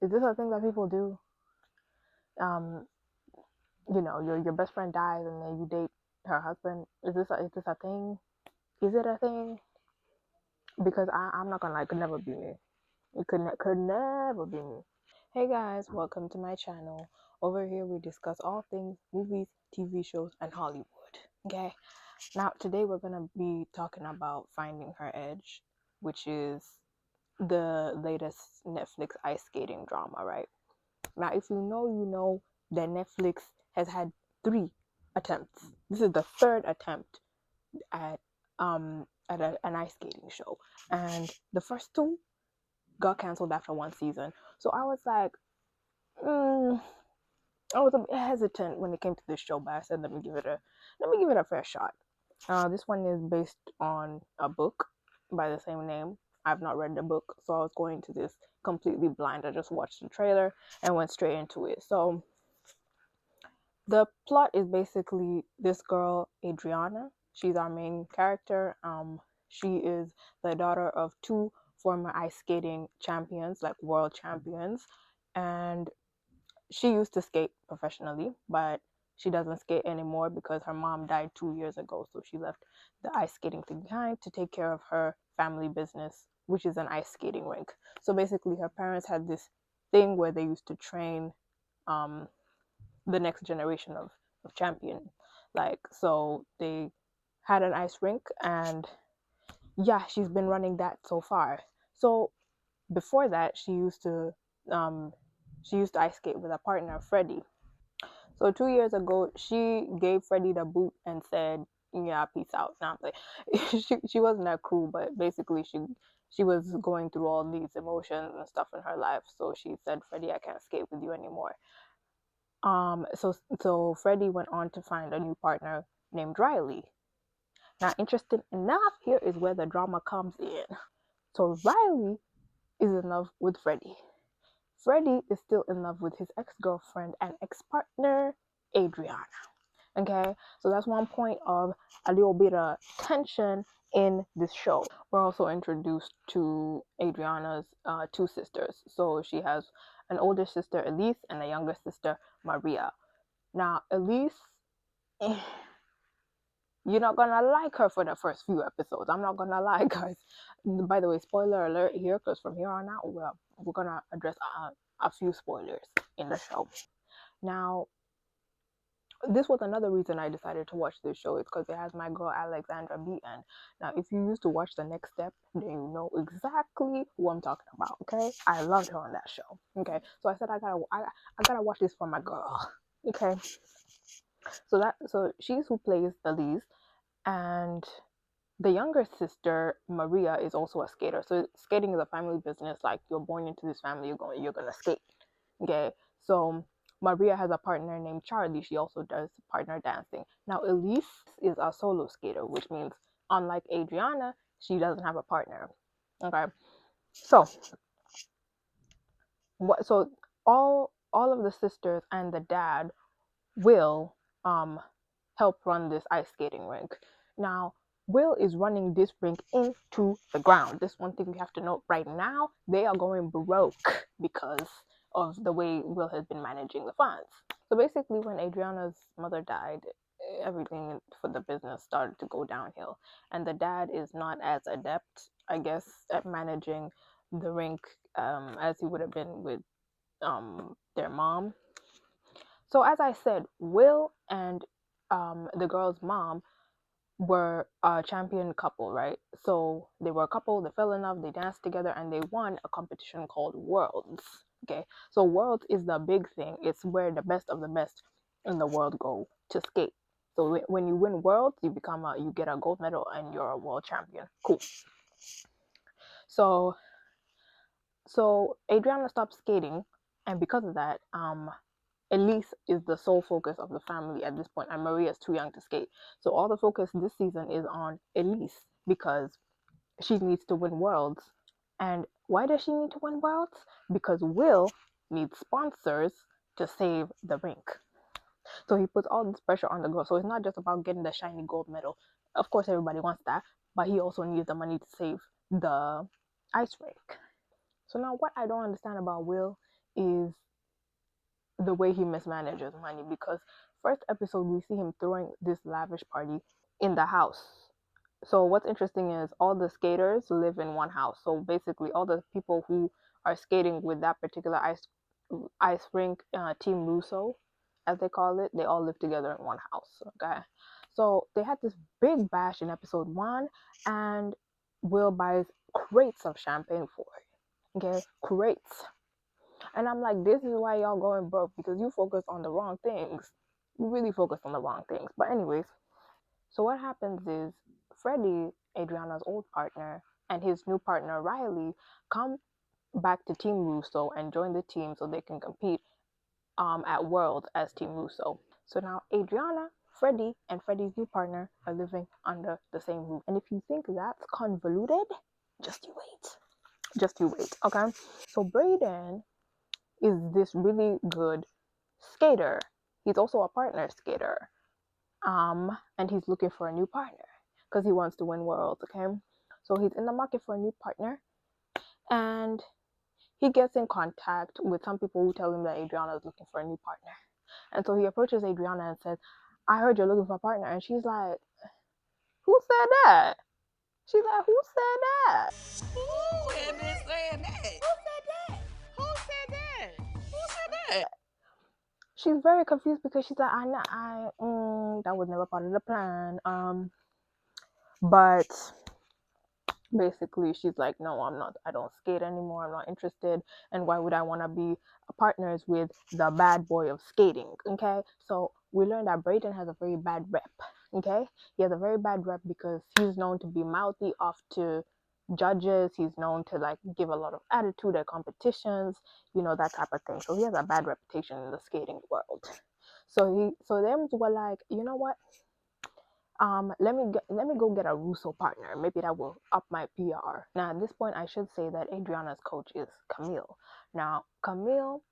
Is this a thing that people do? Um, your best friend dies and then you date her husband. Is this a thing? Is it a thing? Because I'm not gonna lie, it could never be me. It could never be me. Hey guys, welcome to my channel. Over here we discuss all things movies, TV shows, and Hollywood. Okay. Now today we're gonna be talking about Finding Her Edge, which is the latest Netflix ice skating drama, right? Now, if you know that Netflix has had 3 attempts. This is the 3rd attempt at an ice skating show, and the first 2 got canceled after 1 season. So I was like, I was a bit hesitant when it came to this show, but I said, let me give it a fair shot. This one is based on a book by the same name. I've not read the book, so I was going to this completely blind. I just watched the trailer and went straight into it. So the plot is basically this girl, Adriana. She's our main character. She is the daughter of 2 former ice skating champions, like world champions, and she used to skate professionally, but she doesn't skate anymore because her mom died 2 years ago. So she left the ice skating thing behind to take care of her family business, which is an ice skating rink. So basically, her parents had this thing where they used to train um, the next generation of champion. Like, so they had an ice rink, and yeah, she's been running that so far. So before that, um, she used to ice skate with a partner, Freddie. So 2 years ago, she gave Freddie the boot and said, "Yeah, peace out." Now, like, she wasn't that cruel, but basically she was going through all these emotions and stuff in her life. So she said, "Freddie, I can't skate with you anymore." So Freddie went on to find a new partner named Riley. Now, interesting enough, here is where the drama comes in. So Riley is in love with Freddie. Freddie is still in love with his ex-girlfriend and ex-partner, Adriana. Okay, so that's one point of a little bit of tension in this show. We're also introduced to Adriana's 2 sisters. So she has an older sister, Elise, and a younger sister, Maria. Now, Elise, you're not gonna like her for the first few episodes. I'm not gonna lie, guys. By the way, spoiler alert here, because from here on out, we're gonna address a few spoilers in the show. Now, this was another reason I decided to watch this show, is because it has my girl Alexandra Beaton. Now, if you used to watch The Next Step, then you know exactly who I'm talking about. Okay, I loved her on that show. Okay, so I said I gotta watch this for my girl. Okay, so she's who plays Elise, and the younger sister Maria is also a skater. So skating is a family business. Like, you're born into this family, you're gonna skate. Okay, so Maria has a partner named Charlie. She also does partner dancing. Now, Elise is a solo skater, which means, unlike Adriana, she doesn't have a partner. Okay, so so all of the sisters and the dad will help run this ice skating rink. Now, Will is running this rink into the ground. This one thing we have to note right now, they are going broke because of the way Will has been managing the funds. So basically, when Adriana's mother died, everything for the business started to go downhill. And the dad is not as adept, I guess, at managing the rink as he would have been with their mom. So as I said, Will and the girl's mom were a champion couple, right? So they were a couple, they fell in love, they danced together, and they won a competition called Worlds. Okay, so Worlds is the big thing. It's where the best of the best in the world go to skate. So when you win Worlds, you get a gold medal and you're a world champion. Cool. So Adriana stopped skating, and because of that, Elise is the sole focus of the family at this point, and Maria is too young to skate. So all the focus this season is on Elise because she needs to win Worlds. And why does she need to win Worlds? Because Will needs sponsors to save the rink. So he puts all this pressure on the girl. So it's not just about getting the shiny gold medal. Of course, everybody wants that, but he also needs the money to save the ice rink. So now what I don't understand about Will is the way he mismanages money, because first episode we see him throwing this lavish party in the house. So what's interesting is all the skaters live in one house. So basically all the people who are skating with that particular ice rink, Team Russo as they call it, they all live together in one house. Okay, so they had this big bash in episode 1, and Will buys crates of champagne for it. Okay, crates. And I'm like, this is why y'all going broke, because you focus on the wrong things. You really focus on the wrong things. But anyways, so what happens is Freddie, Adriana's old partner, and his new partner Riley come back to Team Russo and join the team so they can compete at Worlds as Team Russo. So now Adriana, Freddie, and Freddie's new partner are living under the same roof. And if you think that's convoluted, just you wait. Just you wait, okay? So Brayden is this really good skater. He's also a partner skater. And he's looking for a new partner because he wants to win Worlds, okay? So he's in the market for a new partner, and he gets in contact with some people who tell him that Adriana is looking for a new partner. And so he approaches Adriana and says, I heard you're looking for a partner. And she's like, who said that? She's like, who said that? Who had been saying that? Who said that? Who said that? Who said that? She's very confused because she's like, that was never part of the plan. But basically she's like, no, I don't skate anymore, I'm not interested, and why would I want to be partners with the bad boy of skating? Okay, so we learned that Brayden has a very bad rep. Okay, he has a very bad rep because he's known to be mouthy off to judges. He's known to like give a lot of attitude at competitions, that type of thing. So he has a bad reputation in the skating world. So them were like, you know what, let me go get a Russo partner. Maybe that will up my PR. Now at this point, I should say that Adriana's coach is Camille. Now Camille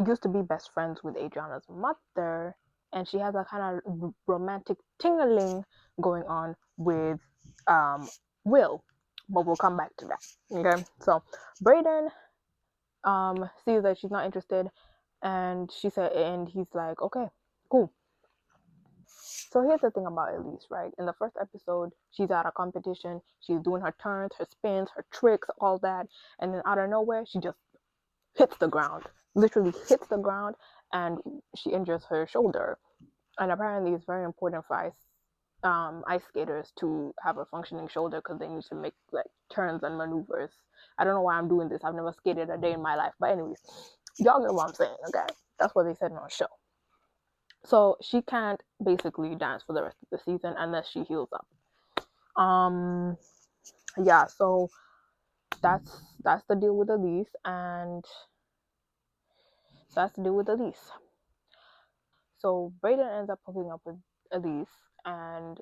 used to be best friends with Adriana's mother, and she has a kind of romantic tingling going on with Will, but we'll come back to that. Okay, so Brayden sees that she's not interested, and he's like, okay, cool. So here's the thing about Elise, right? In the first episode, she's at a competition. She's doing her turns, her spins, her tricks, all that. And then out of nowhere, she just hits the ground. Literally hits the ground, and she injures her shoulder. And apparently it's very important for ice skaters to have a functioning shoulder because they need to make like turns and maneuvers. I don't know why I'm doing this. I've never skated a day in my life. But anyways, y'all get what I'm saying, okay? That's what they said on the show. So she can't basically dance for the rest of the season unless she heals up. Yeah, so that's the deal with Elise, and that's the deal with Elise. So Brayden ends up hooking up with Elise, and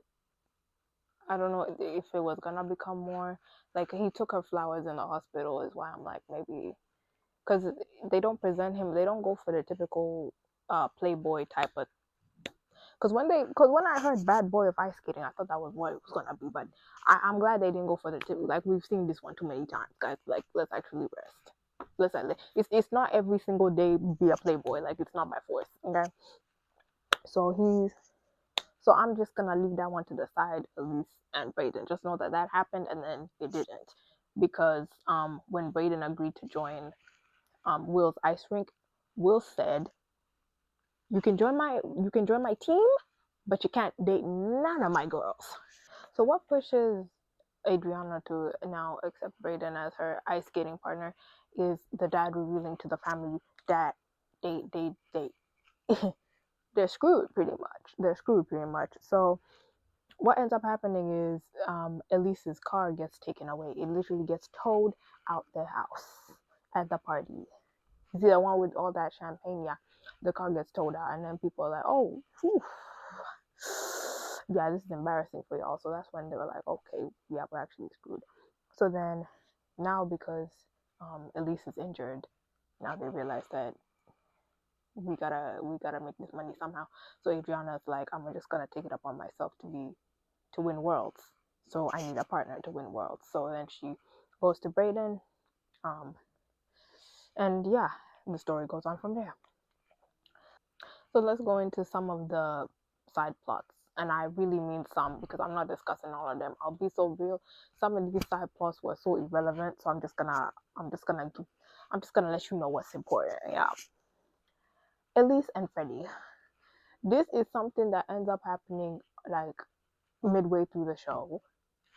I don't know if it was gonna become more like he took her flowers in the hospital, is why I'm like, maybe because they don't present him, they don't go for the typical playboy type of. Because when I heard bad boy of ice skating, I thought that was what it was gonna be. But I'm glad they didn't go for the tip. Like we've seen this one too many times, guys. Like let's actually rest. It's not every single day be a playboy. Like it's not by force. Okay. So I'm just gonna leave that one to the side, Elise and Brayden. Just know that happened, and then it didn't, because when Brayden agreed to join Will's ice rink, Will said, you can join my team, but you can't date none of my girls. So what pushes Adriana to now accept Brayden as her ice skating partner is the dad revealing to the family that they they're screwed pretty much. So what ends up happening is Elise's car gets taken away. It literally gets towed out the house at the party. You see the one with all that champagne? Yeah, the car gets towed out, and then people are like, oh, whew. Yeah, this is embarrassing for y'all. So that's when they were like, okay, yeah, we're actually screwed. So then now, because Elise is injured, now they realize that we gotta make this money somehow. So Adriana's like, I'm just gonna take it upon myself to win Worlds. So I need a partner to win Worlds. So then she goes to Brayden, um, And yeah, the story goes on from there. So let's go into some of the side plots. And I really mean some because I'm not discussing all of them. I'll be so real. Some of these side plots were so irrelevant, so I'm just gonna let you know what's important. Yeah. Elise and Freddie. This is something that ends up happening like midway through the show.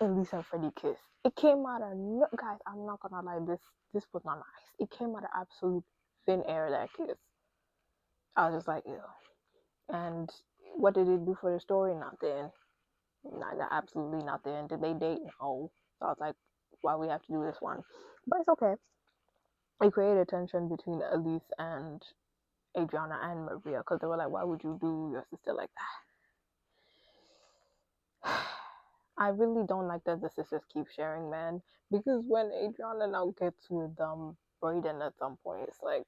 Elise and Freddie kiss. It came out of guys. I'm not gonna lie. This was not nice. It came out of absolute thin air. That kiss. I was just like, ew. And what did it do for the story? Nothing. Absolutely nothing. Did they date? No. So I was like, why we have to do this one? But it's okay. It created tension between Elise and Adriana and Maria because they were like, why would you do your sister like that? I really don't like that the sisters keep sharing men because when Adriana now gets with Brayden at some point, it's like,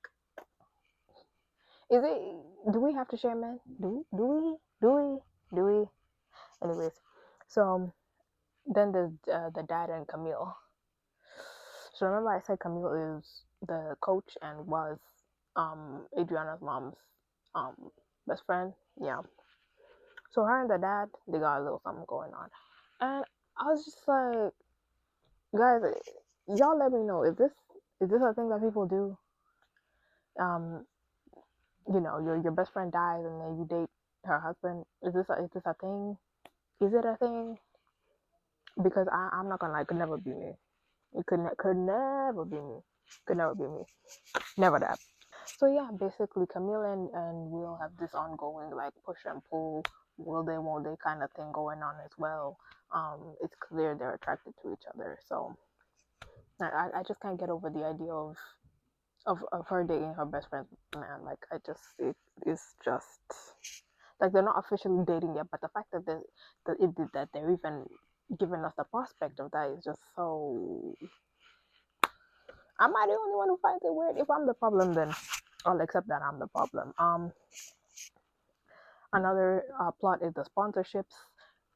is it? Do we have to share men? Do we? Anyways, so then there's the dad and Camille. So remember I said Camille is the coach and was Adriana's mom's um best friend. Yeah. So her and the dad, they got a little something going on. And I was just like, guys, y'all let me know, is this a thing that people do? Um, your best friend dies and then you date her husband. Is this a thing? Is it a thing? Because I'm not gonna lie, it could never be me. It could never be me. Could never be me. Never that. So yeah, basically Camille and Will have this ongoing like push and pull, will they, won't they kind of thing going on as well. It's clear they're attracted to each other. So I just can't get over the idea of her dating her best friend's man. Like it is just like they're not officially dating yet, but the fact that they're even giving us the prospect of that is just so. Am I the only one who finds it weird? If I'm the problem, then I'll accept that I'm the problem. Another plot is the sponsorships.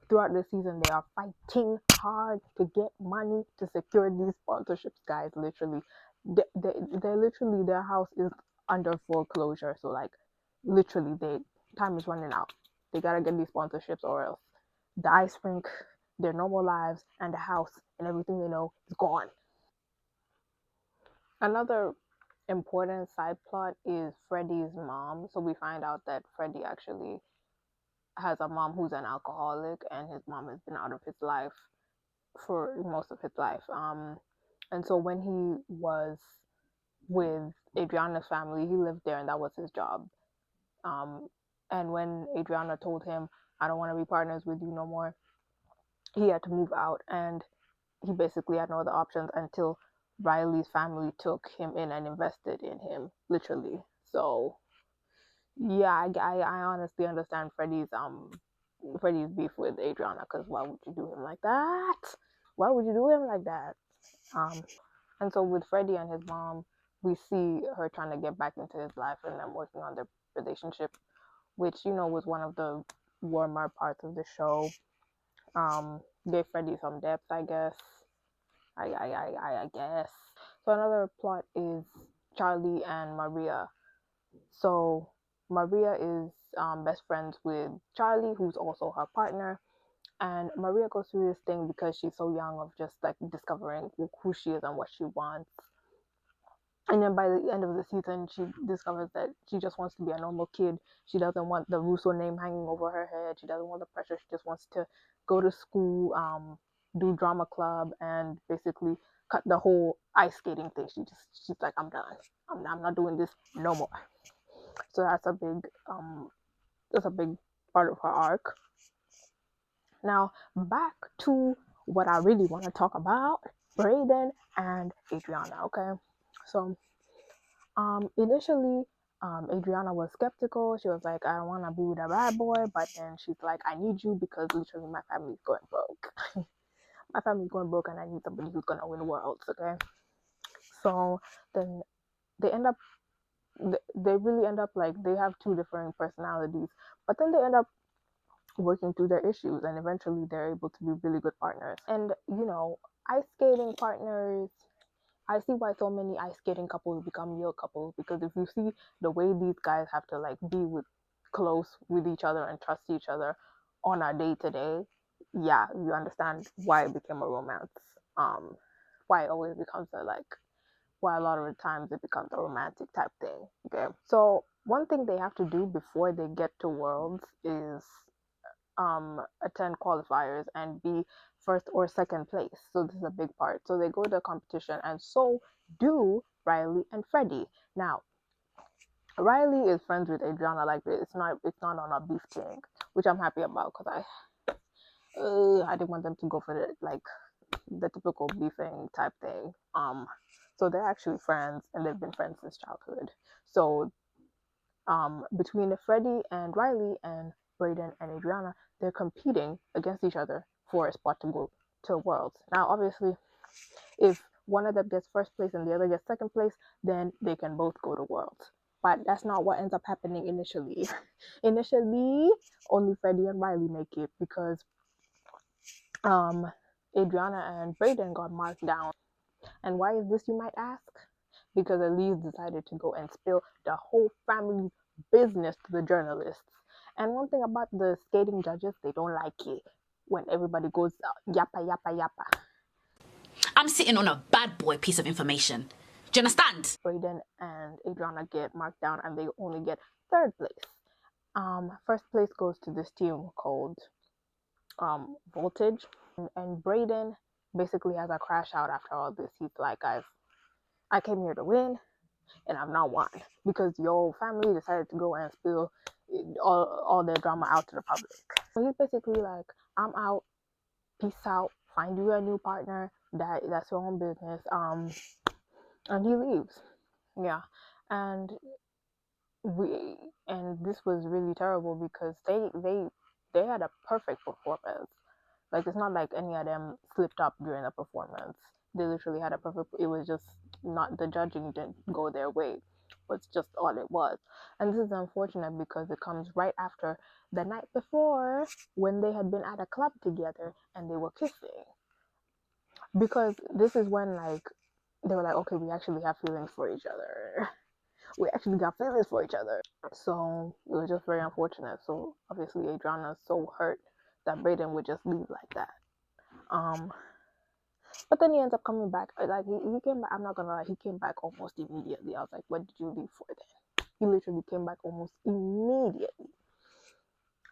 Throughout the season, they are fighting hard to get money to secure these sponsorships, guys. Literally, they literally their house is under foreclosure. So like, literally, they time is running out. They gotta get these sponsorships, or else the ice rink, their normal lives, and the house and everything they know is gone. Another important side plot is Freddie's mom. So we find out that Freddie actually has a mom who's an alcoholic, and his mom has been out of his life for most of his life. And so when he was with Adriana's family, he lived there, and that was his job. Um, and when Adriana told him, "I don't want to be partners with you no more," he had to move out, and he basically had no other options until Riley's family took him in and invested in him, literally. So yeah, I honestly understand Freddie's beef with Adriana, because why would you do him like that? Why would you do him like that? And so with Freddie and his mom, we see her trying to get back into his life and them working on their relationship, which was one of the warmer parts of the show. Gave Freddie some depth, I guess. I guess. So another plot is Charlie and Maria. So Maria is best friends with Charlie, who's also her partner. And Maria goes through this thing because she's so young of just like discovering who she is and what she wants. And then by the end of the season, she discovers that she just wants to be a normal kid. She doesn't want the Russo name hanging over her head. She doesn't want the pressure. She just wants to go to school, do drama club, and basically cut the whole ice skating thing. She's like, I'm done. I'm not doing this no more. So that's a big part of her arc. Now back to what I really want to talk about: Brayden and Adriana. Okay, so initially, Adriana was skeptical. She was like, I don't want to be with a bad boy. But then she's like, I need you because literally my family's going broke. My family's going broke and I need somebody who's going to win worlds. Okay. So then they end up, they really end up like, they have two different personalities. But then they end up working through their issues and eventually they're able to be really good partners. And, ice skating partners I see why so many ice skating couples become real couples, because if you see the way these guys have to like be with close with each other and trust each other on a day to day, yeah, you understand why it became a romance. Um, why it always becomes a like why a lot of the times it becomes a romantic type thing. Okay. So one thing they have to do before they get to Worlds is attend qualifiers and be first or second place. So this is a big part. So they go to the competition, and so do Riley and Freddie. Now, Riley is friends with Adriana. Like it's not on a beef thing, which I'm happy about, because I didn't want them to go for the typical beefing type thing. So they're actually friends, and they've been friends since childhood. So between Freddie and Riley and Brayden and Adriana, they're competing against each other for a spot to go to Worlds. Now, obviously, if one of them gets first place and the other gets second place, then they can both go to Worlds. But that's not what ends up happening initially. Initially, only Freddie and Riley make it, because Adriana and Brayden got marked down. And why is this, you might ask? Because Elise decided to go and spill the whole family's business to the journalists. And one thing about the skating judges, they don't like it when everybody goes yappa yappa yappa. I'm sitting on a bad boy piece of information. Do you understand? Brayden and Adriana get marked down, and they only get third place. First place goes to this team called Voltage, and Brayden basically has a crash out after all this. He's like, I came here to win, and I've not won because your family decided to go and spill all their drama out to the public. So he's basically like, I'm out, peace out, find you a new partner. That's your own business. And he leaves. Yeah, and this was really terrible, because they had a perfect performance. Like, it's not like any of them slipped up during the performance. They literally had a perfect. It was just not, the judging didn't go their way. It's just all it was. And this is unfortunate because it comes right after the night before, when they had been at a club together and they were kissing. Because this is when they were like, okay, we actually have feelings for each other. We actually got feelings for each other. So it was just very unfortunate. So obviously Adriana's so hurt that Brayden would just leave like that. But then he ends up coming back. Like he came back. I'm not gonna lie, he came back almost immediately. I was like, what did you leave for then? He literally came back almost immediately.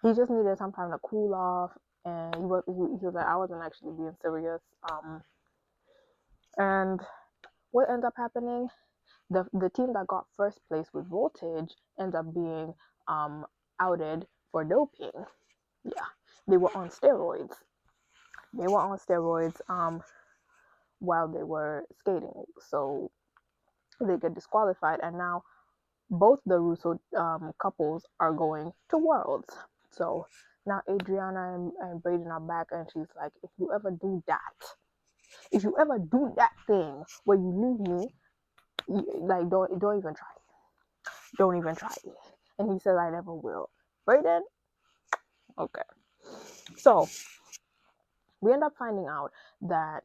He just needed some time to cool off, and he was like, I wasn't actually being serious. And what ends up happening? The team that got first place with Voltage ends up being outed for doping. Yeah, they were on steroids. While they were skating, so they get disqualified, and now both the Russo couples are going to Worlds. So now Adriana and Brayden are back, and she's like, if you ever do that thing where you leave me, like don't even try it. Don't even try it. And he said, I never will. Brayden, okay. So we end up finding out that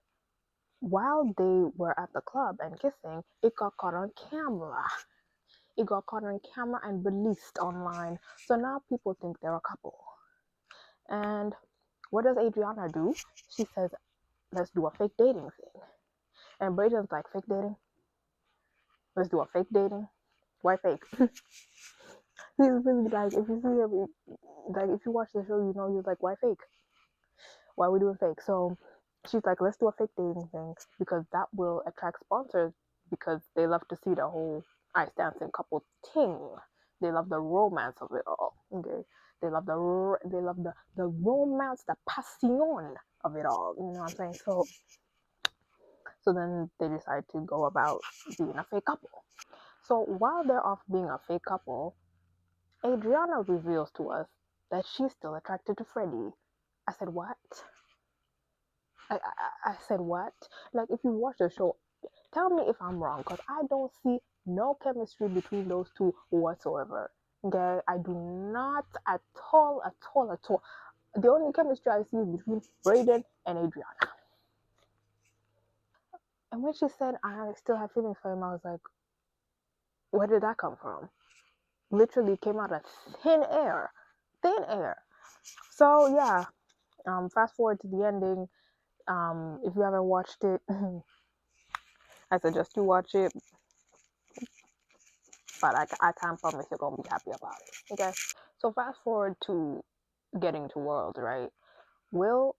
while they were at the club and kissing, it got caught on camera. It got caught on camera and released online. So now people think they're a couple. And what does Adriana do? She says, let's do a fake dating thing. And Brayden's like, fake dating? Let's do a fake dating? Why fake? He's really like, if you watch the show, you know, he's like, why fake? Why are we doing fake? So she's like, let's do a fake dating thing, because that will attract sponsors, because they love to see the whole ice dancing couple thing. They love the romance of it all. Okay, they love the romance, the passion of it all. You know what I'm saying? So then they decide to go about being a fake couple. So while they're off being a fake couple, Adriana reveals to us that she's still attracted to Freddie. I said, what? I said, what? Like, if you watch the show, tell me if I'm wrong, because I don't see no chemistry between those two whatsoever. Okay, I do not at all. The only chemistry I see is between Brayden and Adriana. And when she said, I still have feelings for him, I was like, where did that come from? Literally came out of thin air. Thin air. So, yeah, fast forward to the ending. If you haven't watched it, I suggest you watch it. But I can't promise you're going to be happy about it. Okay? So, fast forward to getting to World, right? Will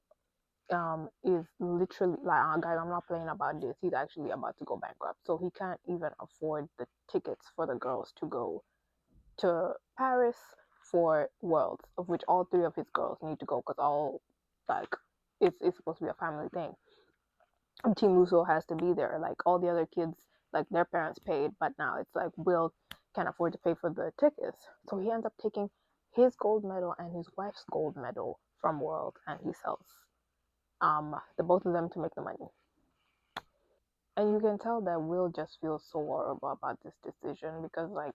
is literally like, guys, I'm not playing about this. He's actually about to go bankrupt, so he can't even afford the tickets for the girls to go to Paris for Worlds, of which all three of his girls need to go because all like it's supposed to be a family thing. And Team Lusso has to be there. Like all the other kids, like their parents paid, but now it's like Will can't afford to pay for the tickets, so he ends up taking his gold medal and his wife's gold medal from World, and he sells the both of them to make the money. And you can tell that Will just feels so horrible about this decision because like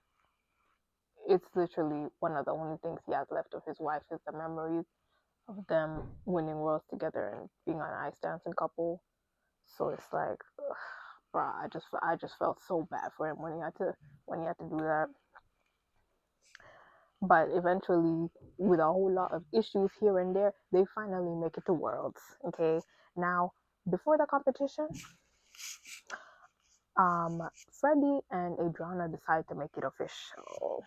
it's literally one of the only things he has left of his wife is the memories of them winning worlds together and being an ice dancing couple. So it's like, ugh, bruh, I just felt so bad for him when he had to do that. But eventually, with a whole lot of issues here and there, they finally make it to Worlds. Okay, now before the competition, Freddie and Adriana decide to make it official.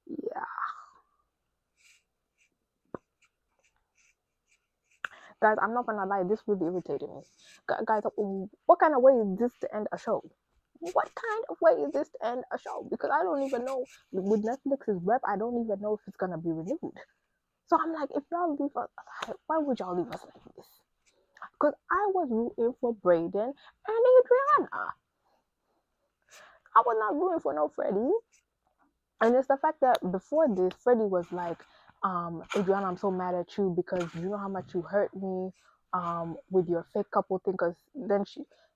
Yeah, guys, I'm not gonna lie, this really irritated me. Guys, what kind of way is this to end a show? What kind of way is this to end a show? Because I don't even know, with Netflix's rep, I don't even know if it's gonna be renewed. So I'm like, if y'all leave us, why would y'all leave us like this? Because I was rooting for Brayden and Adriana. I was not rooting for no Freddie. And it's the fact that before this, Freddie was like, Adriana, I'm so mad at you because you know how much you hurt me with your fake couple thing.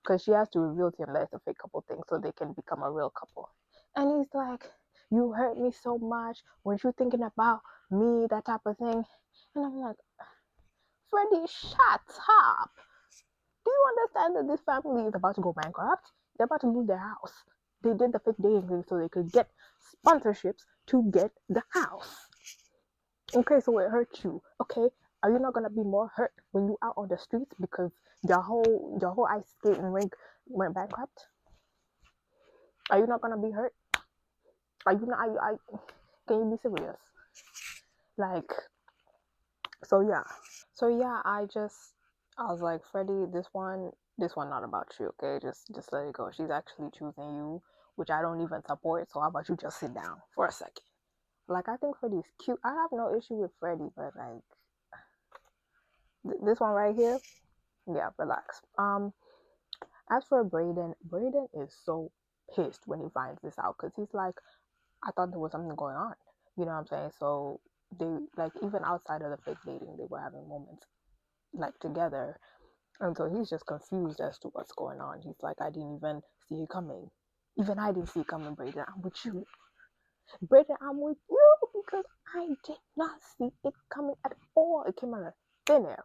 Because she has to reveal to him that it's a fake couple thing so they can become a real couple. And he's like, you hurt me so much. Weren't you thinking about me? That type of thing. And I'm like, Freddie, shut up. Do you understand that this family is about to go bankrupt? They're about to lose their house. They did the fake dating thing so they could get sponsorships to get the house. Okay, so it hurt you. Okay, are you not gonna be more hurt when you out on the streets because your whole ice skating rink went bankrupt? Are you not gonna be hurt? Are you not? Can you be serious? Like, so yeah. So yeah, I was like, Freddie, this one not about you, okay? Just let it go. She's actually choosing you, which I don't even support. So how about you just sit down for a second? Like I think Freddie's cute. I have no issue with Freddie, but like this one right here, yeah, relax. As for Brayden is so pissed when he finds this out because he's like, I thought there was something going on. You know what I'm saying? So they like even outside of the fake dating, they were having moments like together. And so he's just confused as to what's going on. He's like, I didn't even see it coming. Even I didn't see it coming, Brayden. I'm with you. Brayden, I'm with you because I did not see it coming at all. It came out of thin air,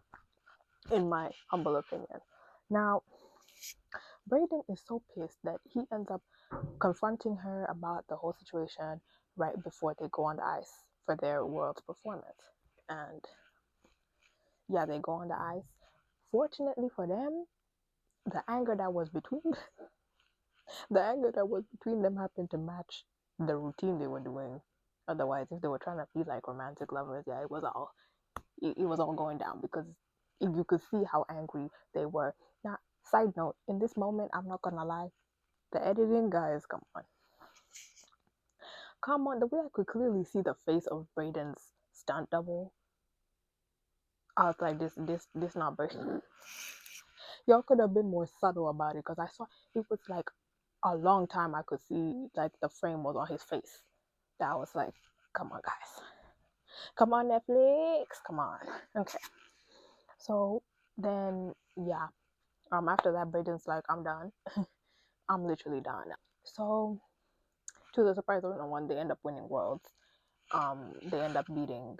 in my humble opinion. Now, Brayden is so pissed that he ends up confronting her about the whole situation right before they go on the ice for their world's performance. And yeah, they go on the ice. Fortunately for them, the anger that was between them happened to match the routine they were doing. Otherwise, if they were trying to be like romantic lovers, yeah, it was all going down because you could see how angry they were. Now, side note, in this moment, I'm not gonna lie, the editing guys, come on, the way I could clearly see the face of Brayden's stunt double, I was like, this not Brayden. Y'all could have been more subtle about it because I saw it was like a long time I could see like the frame was on his face. That was like, come on, guys. Come on, Netflix. Come on. Okay. So then, yeah. After that, Brayden's like, I'm done. I'm literally done. So, to the surprise of no one, they end up winning worlds. They end up beating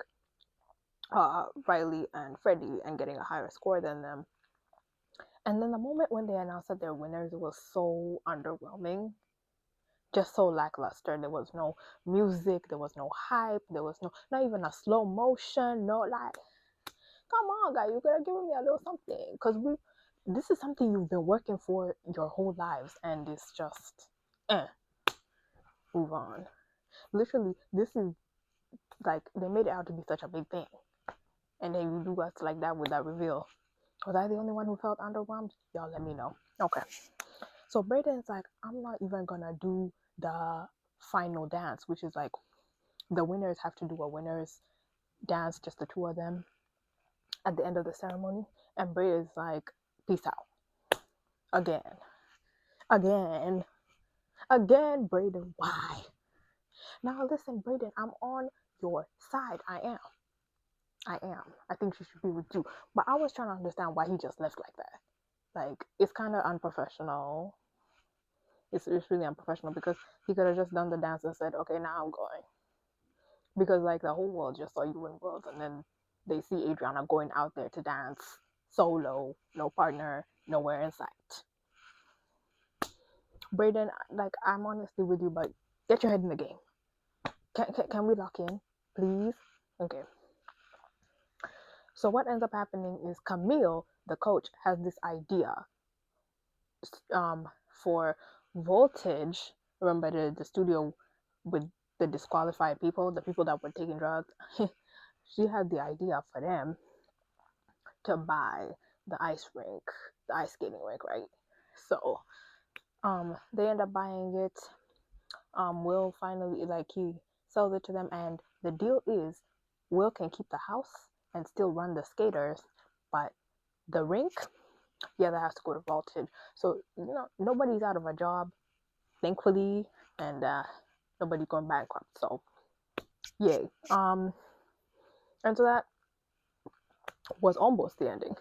Riley and Freddie and getting a higher score than them. And then the moment when they announced that they're winners, it was so underwhelming, just so lackluster. There was no music, there was no hype, there was not even a slow motion, no like, come on, guys, you could have given me a little something, because this is something you've been working for your whole lives, and it's just, move on. Literally, this is like, they made it out to be such a big thing, and then you do us like that with that reveal. Was I the only one who felt underwhelmed? Y'all let me know. Okay. So Brayden's like, I'm not even gonna do the final dance, which is like the winners have to do a winners dance, just the two of them, at the end of the ceremony. And Brayden's like, peace out. Again, Brayden, why? Now listen, Brayden, I'm on your side. I am. I think she should be with you. But I was trying to understand why he just left like that. Like, it's kind of unprofessional. It's really unprofessional, because he could have just done the dance and said, okay, now I'm going. Because, like, the whole world just saw you in Worlds, and then they see Adriana going out there to dance solo, no partner, nowhere in sight. Brayden, like, I'm honestly with you, but get your head in the game. Can we lock in, please? Okay. So what ends up happening is Camille, the coach, has this idea for Voltage. Remember the studio with the disqualified people, the people that were taking drugs? She had the idea for them to buy the ice skating rink, right? So they end up buying it. Will finally, like, he sells it to them, and the deal is Will can keep the house and still run the skaters, but the rink, that has to go to Voltage. So, nobody's out of a job, thankfully, and nobody's going bankrupt. So, yay. And so that was almost the ending.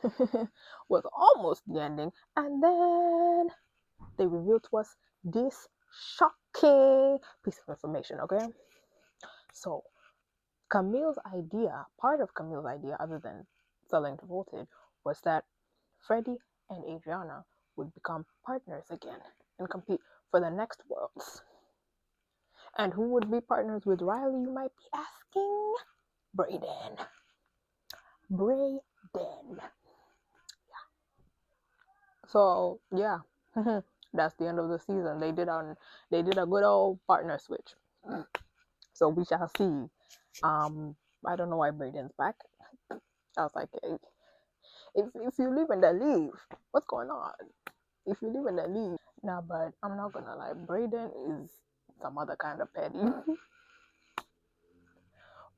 And then they revealed to us this shocking piece of information, okay? So, part of Camille's idea, other than selling to Voltage, was that Freddie and Adriana would become partners again and compete for the next Worlds. And who would be partners with Riley, you might be asking? Brayden. Yeah. So, yeah. That's the end of the season. They did a good old partner switch. So we shall see. I don't know why Brayden's back. I was like, hey, if you leave and then leave, what's going on? If you leave and then leave. Nah, but I'm not gonna lie, Brayden is some other kind of petty.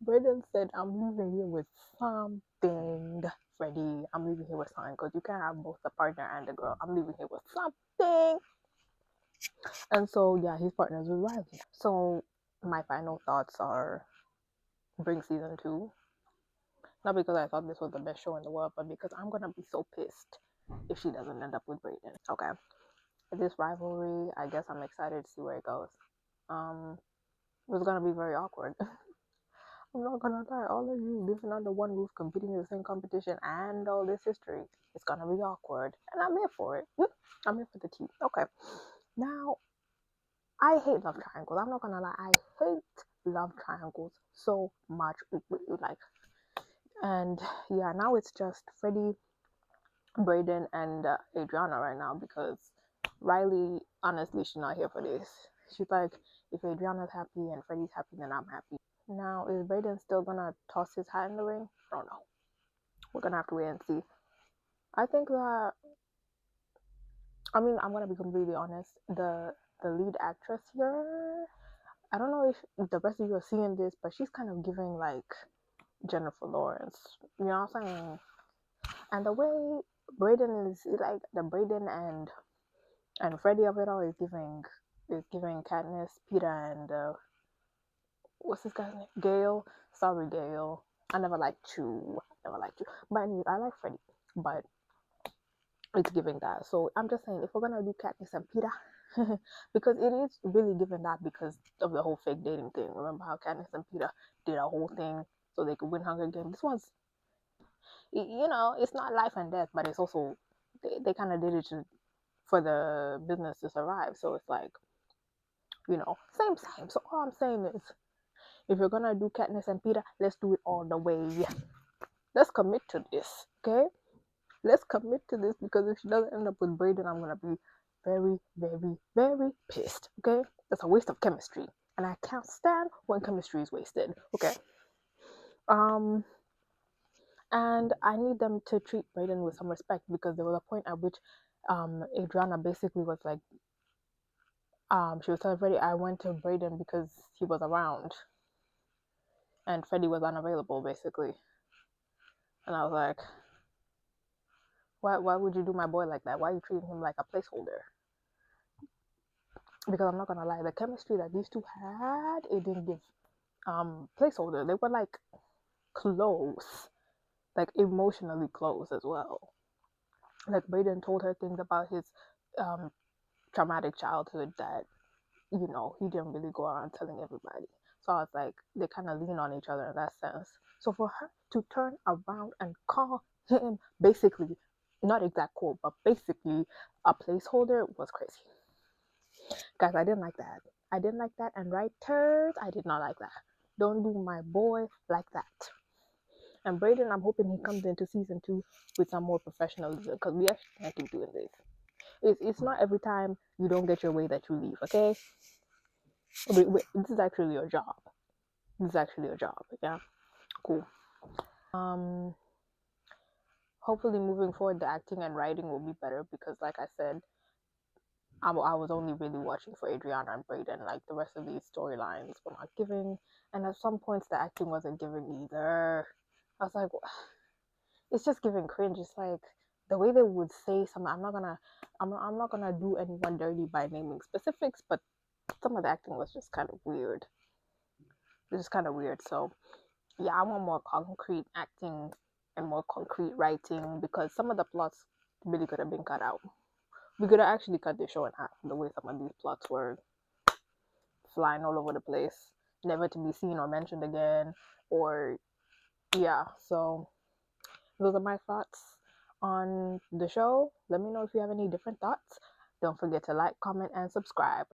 Brayden said, I'm leaving here with something. Freddie, I'm leaving here with something, because you can't have both the partner and the girl. I'm leaving here with something. And so, yeah, he's partners with Riley. So, my final thoughts are, bring season 2. Not because I thought this was the best show in the world, but because I'm gonna be so pissed if she doesn't end up with Brayden. Okay. This rivalry, I guess I'm excited to see where it goes. It's gonna be very awkward. I'm not gonna lie, all of you living under one roof, competing in the same competition, and all this history, it's gonna be awkward. And I'm here for it. I'm here for the tea. Okay. Now, I hate love triangles. I'm not gonna lie, I hate love triangles so much. Like, and yeah, now it's just Freddie, Brayden, and Adriana right now, because Riley, honestly, she's not here for this. She's like, if Adriana's happy and Freddie's happy, then I'm happy. Now, is Brayden still gonna toss his hat in the ring? I don't know. We're gonna have to wait and see. I think that, I'm gonna be completely honest. The lead actress here, I don't know if the rest of you are seeing this, but she's kind of giving like Jennifer Lawrence. You know what I'm saying? And the way Brayden is, like, the Brayden and Freddie of it all is giving Katniss, Peter, and what's this guy's name? Gale. Sorry, Gale. I never liked you. But anyways, I like Freddie, but it's giving that. So I'm just saying, if we're gonna do Katniss and Peter, because it is really giving that because of the whole fake dating thing. Remember how Katniss and Peter did a whole thing so they could win Hunger Games? This one's, it's not life and death, but it's also they kind of did it for the business to survive. So it's like, same. So all I'm saying is, if you're gonna do Katniss and Peeta, let's do it all the way. Let's commit to this, okay? Let's commit to this, because if she doesn't end up with Brayden, I'm gonna be very, very, very pissed, okay? That's a waste of chemistry, and I can't stand when chemistry is wasted, okay? And I need them to treat Brayden with some respect, because there was a point at which Adriana basically was like, she was telling Freddie, I went to Brayden because he was around, and Freddie was unavailable, basically. And I was like, why would you do my boy like that? Why are you treating him like a placeholder? Because I'm not gonna lie, the chemistry that these two had, it didn't give placeholder. They were like close, like emotionally close as well. Like Brayden told her things about his traumatic childhood that he didn't really go around telling everybody. So I was like, they kind of lean on each other in that sense. So for her to turn around and call him basically, not exact quote, but basically a placeholder was crazy. Guys, I didn't like that. I didn't like that. And writers, I did not like that. Don't do my boy like that. And Brayden, I'm hoping he comes into season 2 with some more professionalism, because we actually can't keep doing this. It's not every time you don't get your way that you leave, okay? Wait, this is actually your job. Yeah? Cool. Hopefully moving forward, the acting and writing will be better, because like I said, I was only really watching for Adriana and Brayden. Like, the rest of these storylines were not giving, and at some points the acting wasn't giving either. I was like, it's just giving cringe. It's like the way they would say something. I'm not gonna do anyone dirty by naming specifics, but some of the acting was just kind of weird. It's just kind of weird. So yeah, I want more concrete acting and more concrete writing, because some of the plots really could have been cut out. We could have actually cut the show in half, the way some of these plots were flying all over the place, never to be seen or mentioned again, or yeah. So those are my thoughts on the show. Let me know if you have any different thoughts. Don't forget to like, comment, and subscribe.